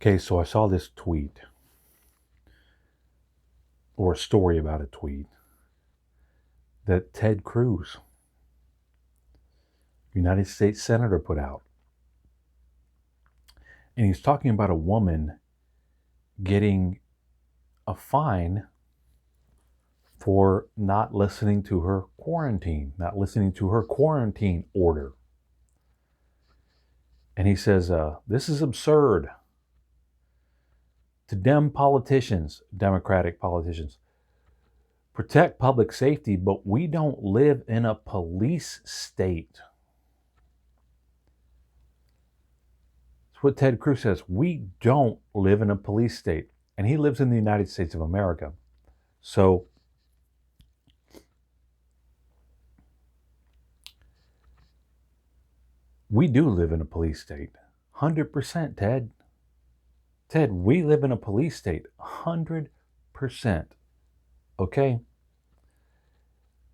Okay, so I saw this tweet or a story about a tweet that Ted Cruz, United States Senator, put out. And he's talking about a woman getting a fine for not listening to her quarantine order. And he says, this is absurd. To Democratic politicians, protect public safety, but we don't live in a police state. That's what Ted Cruz says. We don't live in a police state. And he lives in the United States of America. So we do live in a police state. 100%, Ted. Ted, we live in a police state. 100%. Okay?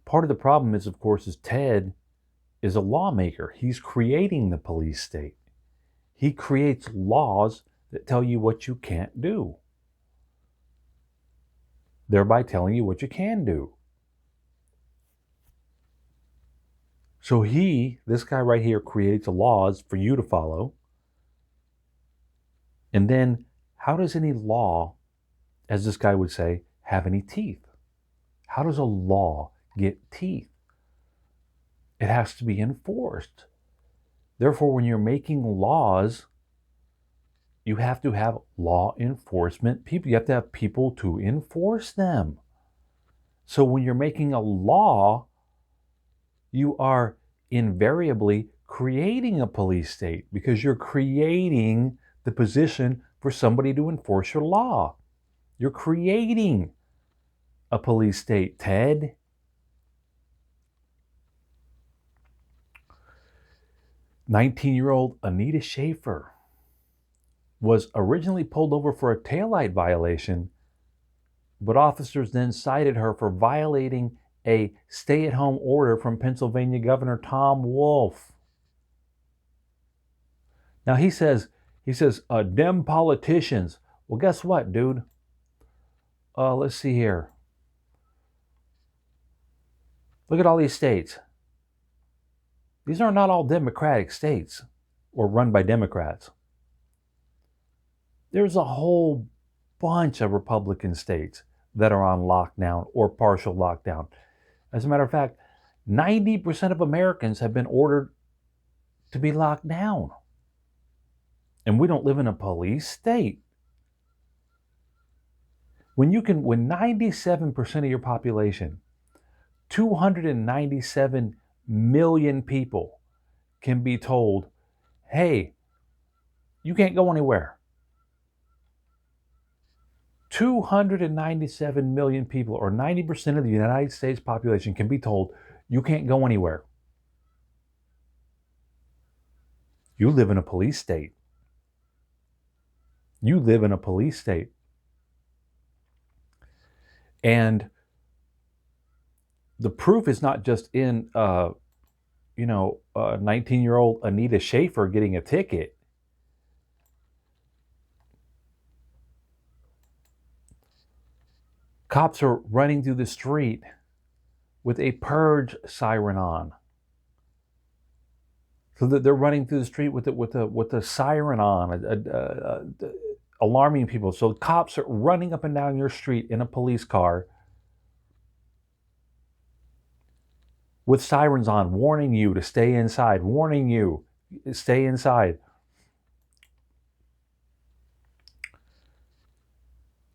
Part of the problem is, of course, is Ted is a lawmaker. He's creating the police state. He creates laws that tell you what you can't do, thereby telling you what you can do. So this guy right here, creates laws for you to follow. And then, how does any law, as this guy would say, have any teeth? How does a law get teeth? It has to be enforced. Therefore, when you're making laws, you have to have law enforcement people. You have to have people to enforce them. So when you're making a law, you are invariably creating a police state because you're creating the position for somebody to enforce your law. You're creating a police state, Ted. "19-year-old Anita Schaefer was originally pulled over for a taillight violation, but officers then cited her for violating a stay-at-home order from Pennsylvania Governor Tom Wolf." Now he says, Dem politicians. Well, guess what, dude? Let's see here. Look at all these states. These are not all Democratic states or run by Democrats. There's a whole bunch of Republican states that are on lockdown or partial lockdown. As a matter of fact, 90% of Americans have been ordered to be locked down. And we don't live in a police state. When 97% of your population, 297 million people, can be told, hey, you can't go anywhere. 297 million people, or 90% of the United States population, can be told you can't go anywhere. You live in a police state. You live in a police state. And the proof is not just in, 19-year-old Anita Schaefer getting a ticket. Cops are running through the street with a purge siren on. So that they're running through the street with a siren on, alarming people. So cops are running up and down your street in a police car with sirens on, warning you to stay inside, warning you, stay inside.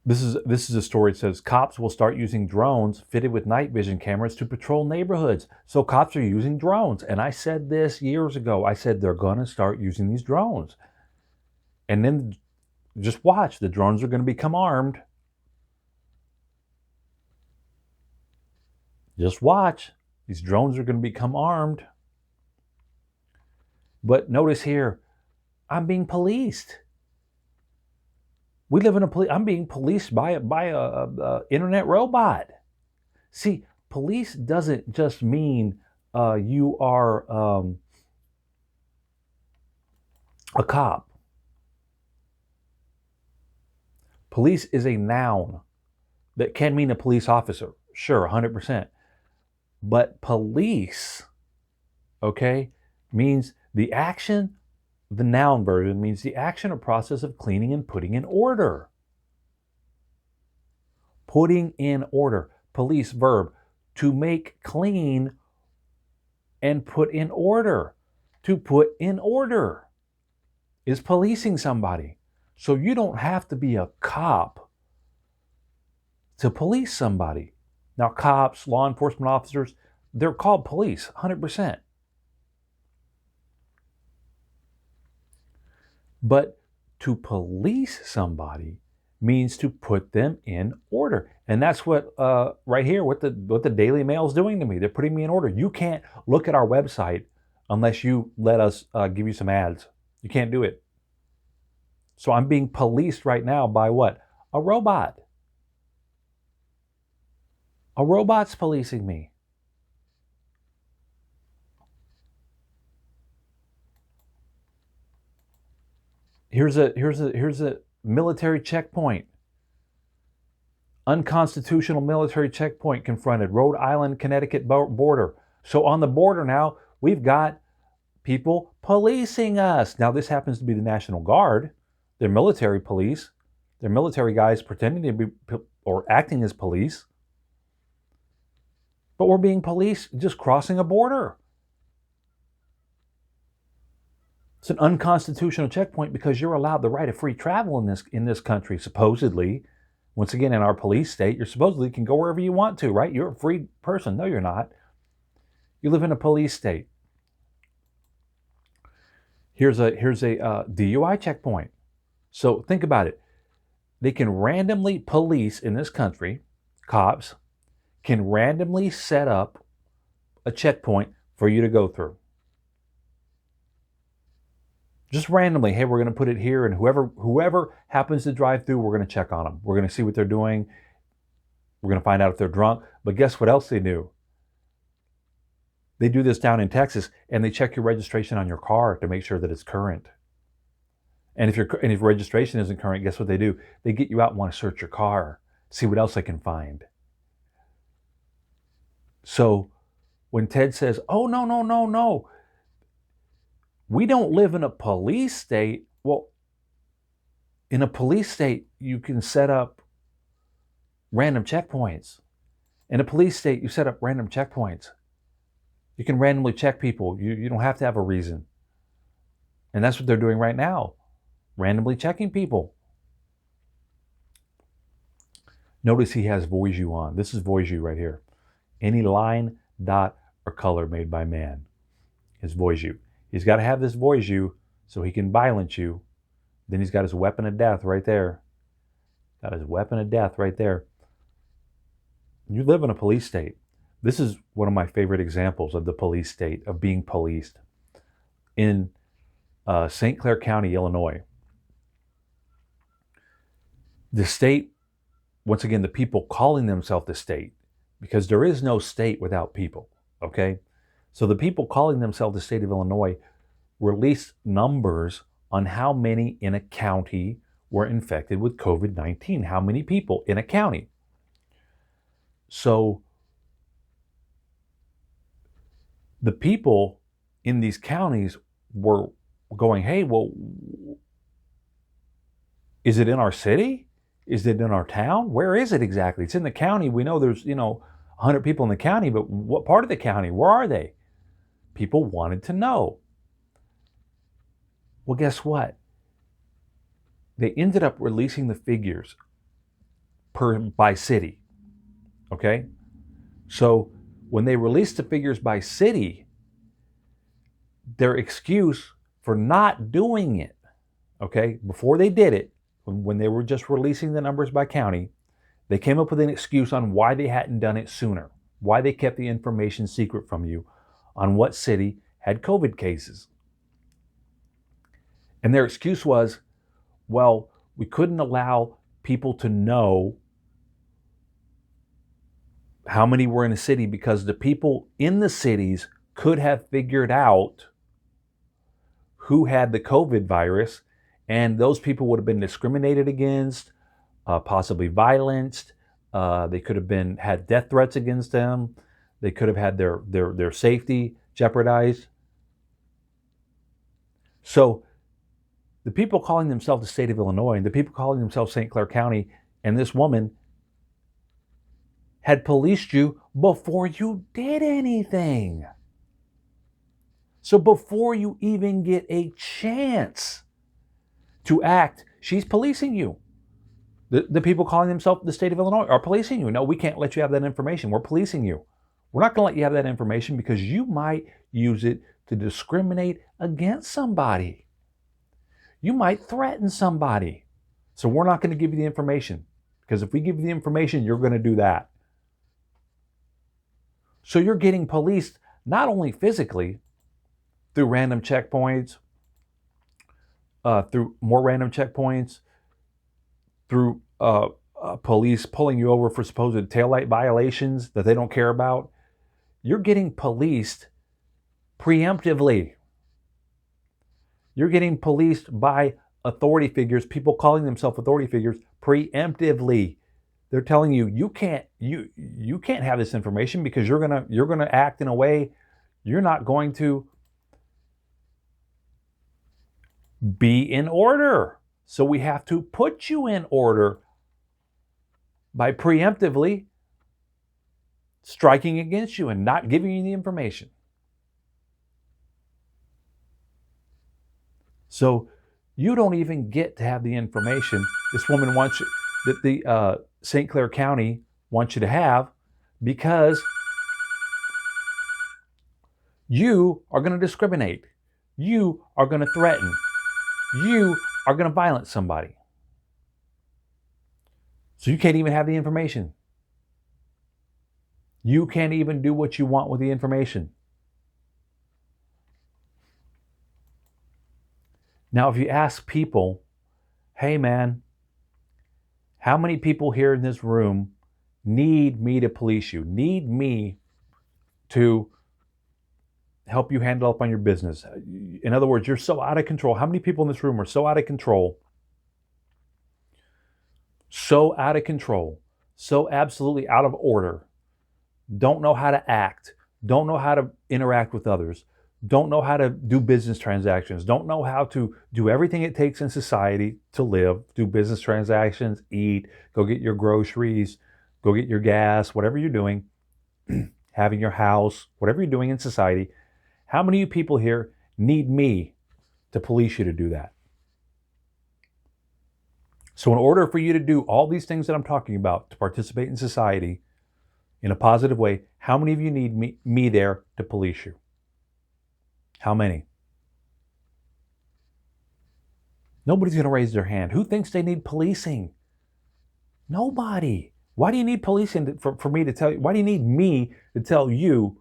This is a story that says cops will start using drones fitted with night vision cameras to patrol neighborhoods. So cops are using drones. And I said this years ago. I said they're going to start using these drones. And then just watch, the drones are going to become armed. Just watch. These drones are going to become armed. But notice here, I'm being policed. We live in I'm being policed by a internet robot. See, police doesn't just mean you are a cop. Police is a noun that can mean a police officer. Sure, 100%. But police, okay, means the action, the noun version means the action or process of cleaning and putting in order. Putting in order. Police, verb, to make clean and put in order. To put in order is policing somebody. So you don't have to be a cop to police somebody. Now, cops, law enforcement officers, they're called police, 100%. But to police somebody means to put them in order. And that's what right here, what the Daily Mail is doing to me. They're putting me in order. You can't look at our website unless you let us give you some ads. You can't do it. So I'm being policed right now by what? A robot. A robot's policing me. Here's a military checkpoint. Unconstitutional military checkpoint confronted. Rhode Island, Connecticut border. So on the border now, we've got people policing us. Now this happens to be the National Guard. They're military police. They're military guys pretending to be or acting as police. But we're being policed just crossing a border. It's an unconstitutional checkpoint because you're allowed the right of free travel in this country, supposedly. Once again, in our police state, you supposedly can go wherever you want to, right? You're a free person. No, you're not. You live in a police state. Here's a DUI checkpoint. So think about it. They can randomly, police in this country, cops, can randomly set up a checkpoint for you to go through. Just randomly, hey, we're going to put it here, and whoever happens to drive through, we're going to check on them. We're going to see what they're doing. We're going to find out if they're drunk. But guess what else they do? They do this down in Texas, and they check your registration on your car to make sure that it's current. And if registration isn't current, guess what they do? They get you out and want to search your car, see what else they can find. So when Ted says, oh, no, we don't live in a police state. Well, in a police state, you can set up random checkpoints. In a police state, you set up random checkpoints. You can randomly check people. You don't have to have a reason. And that's what they're doing right now, randomly checking people. Notice he has voice-u on. This is voice-u right here. Any line, dot, or color made by man is voice-u. He's got to have this voice-u so he can violence you. Then he's got his weapon of death right there. Got his weapon of death right there. You live in a police state. This is one of my favorite examples of the police state, of being policed. In St. Clair County, Illinois. The state, once again, the people calling themselves the state, because there is no state without people, okay? So the people calling themselves the state of Illinois released numbers on how many in a county were infected with COVID-19, how many people in a county. So the people in these counties were going, hey, well, is it in our city? Is it in our town? Where is it exactly? It's in the county. We know there's, 100 people in the county, but what part of the county? Where are they? People wanted to know. Well, guess what? They ended up releasing the figures by city. Okay? So when they released the figures by city, their excuse for not doing it, okay, before they did it, when they were just releasing the numbers by county, they came up with an excuse on why they hadn't done it sooner, why they kept the information secret from you on what city had COVID cases. And their excuse was, well, we couldn't allow people to know how many were in a city because the people in the cities could have figured out who had the COVID virus, and those people would have been discriminated against, possibly violenced. They could have had death threats against them. They could have had their safety jeopardized. So the people calling themselves the state of Illinois, and the people calling themselves St. Clair County, and this woman had policed you before you did anything. So before you even get a chance to act, she's policing you. The people calling themselves the state of Illinois are policing you. No, we can't let you have that information. We're policing you. We're not going to let you have that information because you might use it to discriminate against somebody. You might threaten somebody. So we're not going to give you the information, because if we give you the information, you're going to do that. So you're getting policed not only physically through random checkpoints, through more random checkpoints, through police pulling you over for supposed taillight violations that they don't care about. You're getting policed preemptively. You're getting policed by authority figures, people calling themselves authority figures, preemptively. They're telling you you can't have this information because you're gonna act in a way you're not going to be in order. So we have to put you in order by preemptively striking against you and not giving you the information. So you don't even get to have the information this woman wants you, that the St. Clair County wants you to have, because you are going to discriminate. You are going to threaten. You are going to violence somebody. So you can't even have the information. You can't even do what you want with the information. Now, if you ask people, hey man, how many people here in this room need me to police you, need me to help you handle up on your business? In other words, you're so out of control. How many people in this room are so out of control, so absolutely out of order, don't know how to act, don't know how to interact with others, don't know how to do business transactions, don't know how to do everything it takes in society to live, do business transactions, eat, go get your groceries, go get your gas, whatever you're doing, having your house, whatever you're doing in society? How many of you people here need me to police you to do that? So in order for you to do all these things that I'm talking about, to participate in society in a positive way, how many of you need me there to police you? How many? Nobody's going to raise their hand. Who thinks they need policing? Nobody. Why do you need policing for me to tell you? Why do you need me to tell you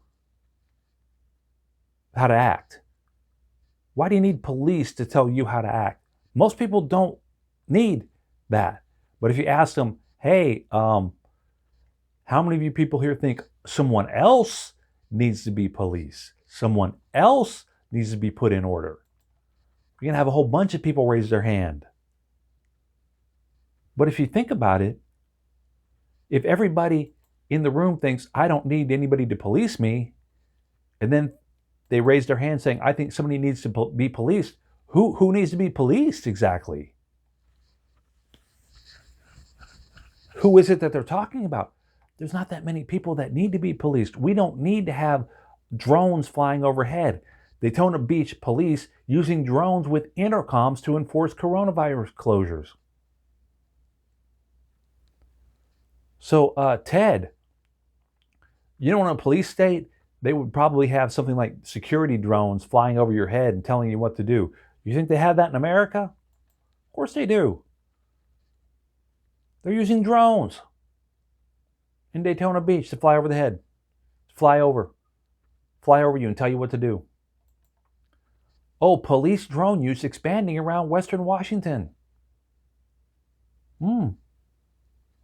how to act? Why do you need police to tell you how to act? Most people don't need that. But if you ask them, hey, how many of you people here think someone else needs to be policed? Someone else needs to be put in order? You're going to have a whole bunch of people raise their hand. But if you think about it, if everybody in the room thinks, I don't need anybody to police me, and then they raise their hand saying, I think somebody needs to be policed, who needs to be policed exactly? Who is it that they're talking about? There's not that many people that need to be policed. We don't need to have drones flying overhead. Daytona Beach police using drones with intercoms to enforce coronavirus closures. So, Ted, you know, in a police state, they would probably have something like security drones flying over your head and telling you what to do. You think they have that in America? Of course they do. They're using drones in Daytona Beach to fly over the head, fly over you and tell you what to do. Oh, police drone use expanding around Western Washington.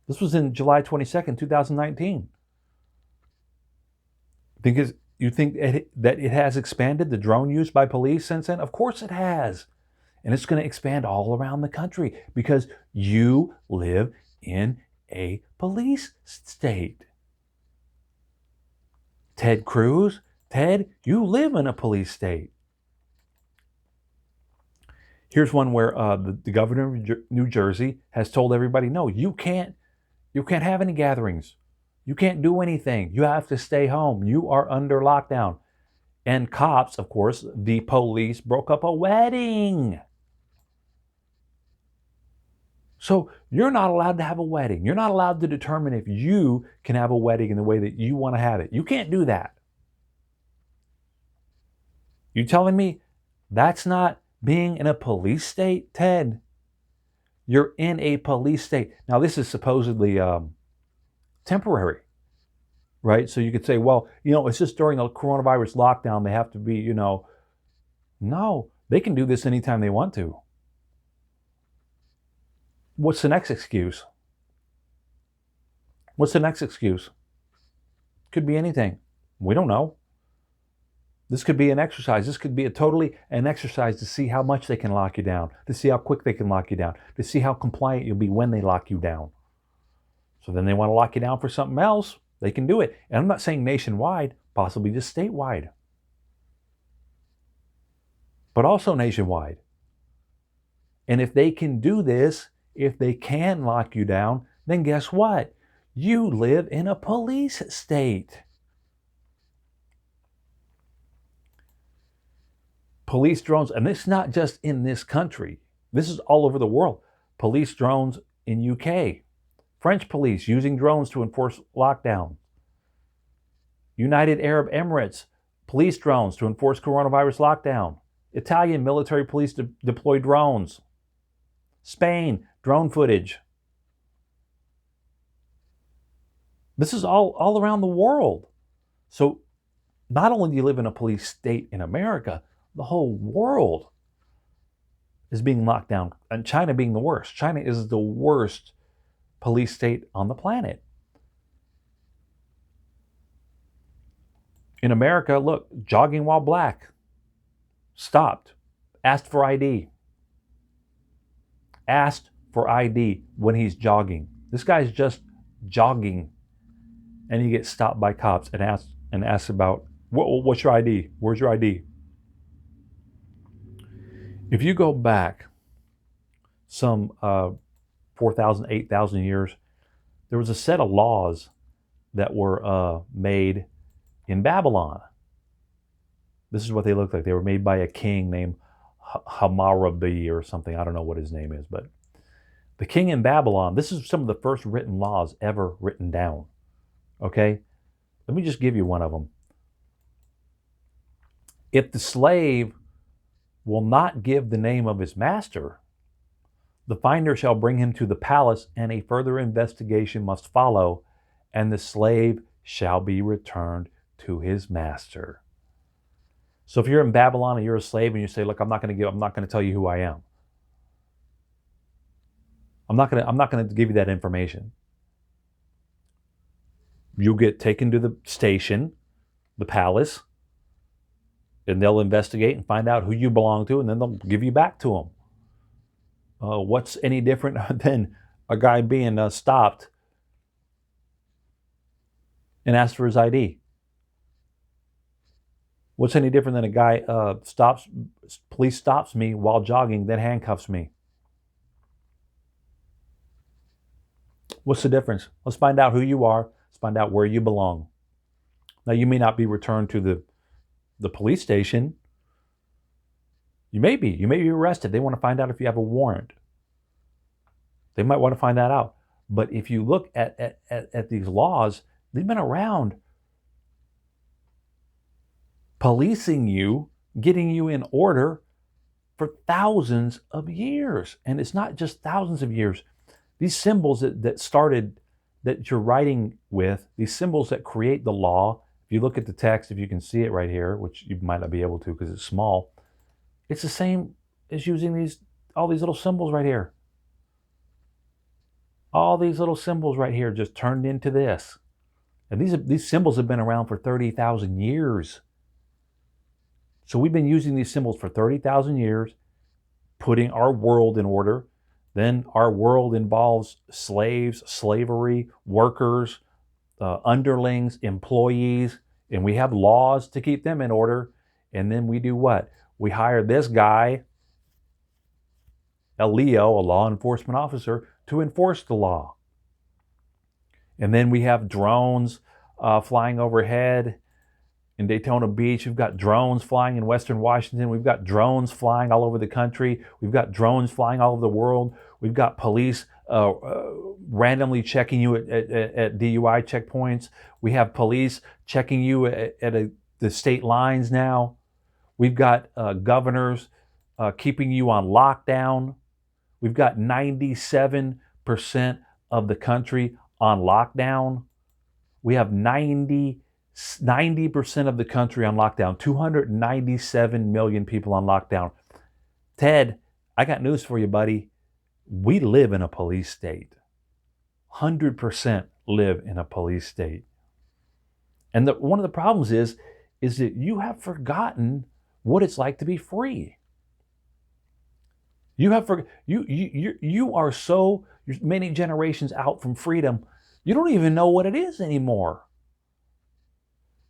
This was in July 22nd, 2019. Because you think that it has expanded, the drone use by police since then? Of course it has. And it's going to expand all around the country because you live in a police state. Ted Cruz, Ted, you live in a police state. Here's one where the governor of New Jersey has told everybody, no, you can't have any gatherings. You can't do anything. You have to stay home. You are under lockdown. And cops, of course, the police broke up a wedding. So you're not allowed to have a wedding. You're not allowed to determine if you can have a wedding in the way that you want to have it. You can't do that. You telling me that's not being in a police state, Ted? You're in a police state. Now, this is supposedly temporary, right? So you could say, well, it's just during the coronavirus lockdown, they have to be, no, they can do this anytime they want to. What's the next excuse? What's the next excuse? Could be anything. We don't know. This could be an exercise. This could be an exercise to see how much they can lock you down, to see how quick they can lock you down, to see how compliant you'll be when they lock you down. So then they want to lock you down for something else, they can do it. And I'm not saying nationwide, possibly just statewide, but also nationwide. And if they can do this, if they can lock you down, then guess what? You live in a police state. Police drones, and this is not just in this country. This is all over the world. Police drones in UK. French police using drones to enforce lockdown. United Arab Emirates, police drones to enforce coronavirus lockdown. Italian military police deploy drones. Spain, drone footage. This is all around the world. So not only do you live in a police state in America, the whole world is being locked down, and China being the worst. China is the worst police state on the planet. In America, look, jogging while black, stopped, asked for ID. Asked for ID when he's jogging. This guy's just jogging, and he gets stopped by cops and asks about, what's your ID? Where's your ID? If you go back some 4,000, 8,000 years, there was a set of laws that were made in Babylon. This is what they looked like. They were made by a king named Hammurabi or something. I don't know what his name is, but the king in Babylon, this is some of the first written laws ever written down. Okay? Let me just give you one of them. If the slave will not give the name of his master, the finder shall bring him to the palace, and a further investigation must follow, and the slave shall be returned to his master. So if you're in Babylon and you're a slave and you say, look, I'm not going to tell you who I am. I'm not going to give you that information. You'll get taken to the station, the palace, and they'll investigate and find out who you belong to, and then they'll give you back to them. What's any different than a guy being stopped and asked for his ID? What's any different than a guy police stops me while jogging, then handcuffs me? What's the difference? Let's find out who you are. Let's find out where you belong. Now, you may not be returned to the police station. You may be arrested. They want to find out if you have a warrant. They might want to find that out. But if you look at these laws, they've been around, policing you, getting you in order for thousands of years. And it's not just thousands of years. These symbols that you're writing with, these symbols that create the law, if you look at the text, if you can see it right here, which you might not be able to because it's small, it's the same as using all these little symbols right here. All these little symbols right here just turned into this. And these symbols have been around for 30,000 years. So we've been using these symbols for 30,000 years, putting our world in order. Then our world involves slaves, slavery, workers, underlings, employees, and we have laws to keep them in order. And then we do what? We hire this guy, a Leo, a law enforcement officer, to enforce the law. And then we have drones flying overhead in Daytona Beach. We've got drones flying in Western Washington. We've got drones flying all over the country. We've got drones flying all over the world. We've got police randomly checking you at DUI checkpoints. We have police checking you at the state lines now. We've got governors keeping you on lockdown. We've got 97% of the country on lockdown. We have 90% of the country on lockdown. 297 million people on lockdown. Ted, I got news for you, buddy. We live in a police state. 100% live in a police state. And one of the problems is that you have forgotten what it's like to be free. You are so many generations out from freedom, you don't even know what it is anymore.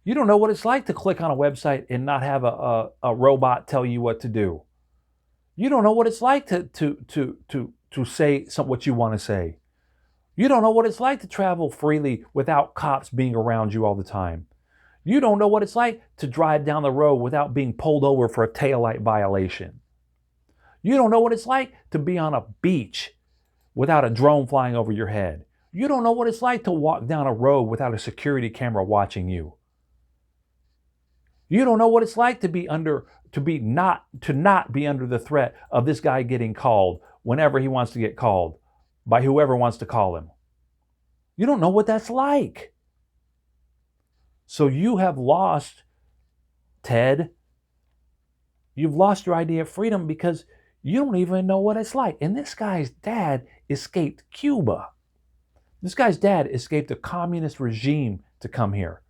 You don't know what it's like to click on a website and not have a robot tell you what to do. You don't know what it's like to say what you want to say. You don't know what it's like to travel freely without cops being around you all the time. You don't know what it's like to drive down the road without being pulled over for a taillight violation. You don't know what it's like to be on a beach without a drone flying over your head. You don't know what it's like to walk down a road without a security camera watching you. You don't know what it's like to not be under the threat of this guy getting called whenever he wants to get called by whoever wants to call him. You don't know what that's like. So you have lost, Ted, you've lost your idea of freedom because you don't even know what it's like. And this guy's dad escaped Cuba. This guy's dad escaped a communist regime to come here.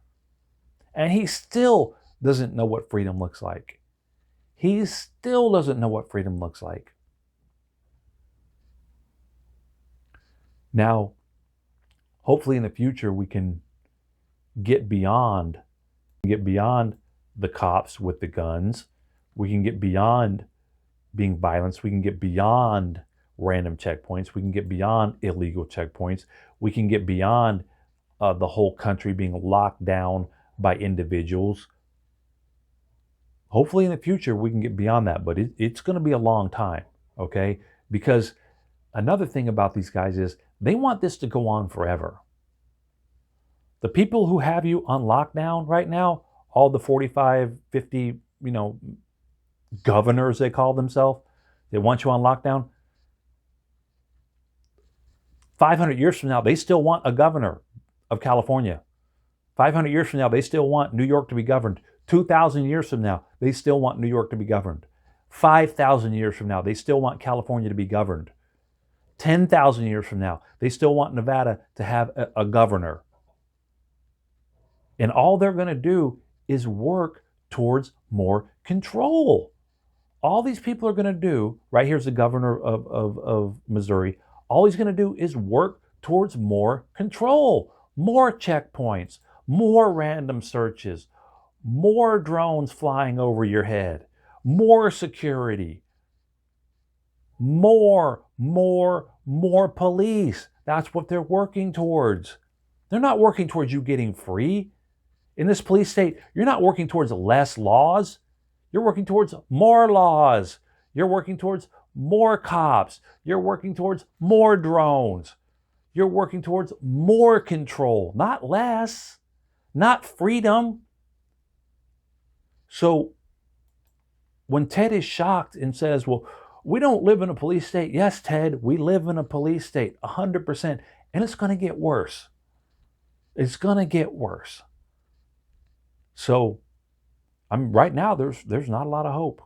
And he still doesn't know what freedom looks like. He still doesn't know what freedom looks like. Now, hopefully in the future we can get beyond the cops with the guns. We can get beyond being violent. We can get beyond random checkpoints. We can get beyond illegal checkpoints. We can get beyond the whole country being locked down by individuals. Hopefully in the future we can get beyond that, but it's going to be a long time, okay? Because another thing about these guys is they want this to go on forever. The people who have you on lockdown right now, all the 45, 50, governors they call themselves, they want you on lockdown. 500 years from now, they still want a governor of California. 500 years from now, they still want New York to be governed. 2,000 years from now, they still want New York to be governed. 5,000 years from now, they still want California to be governed. 10,000 years from now, they still want Nevada to have a governor. And all they're going to do is work towards more control. All these people are going to do, right here's the governor of Missouri, all he's going to do is work towards more control, more checkpoints, more random searches, more drones flying over your head, more security, more police. That's what they're working towards. They're not working towards you getting free. In this police state, you're not working towards less laws. You're working towards more laws. You're working towards more cops. You're working towards more drones. You're working towards more control, not less, not freedom. So when Ted is shocked and says, well, we don't live in a police state. Yes, Ted, we live in a police state, 100%. And it's going to get worse. It's going to get worse. So right now, there's not a lot of hope.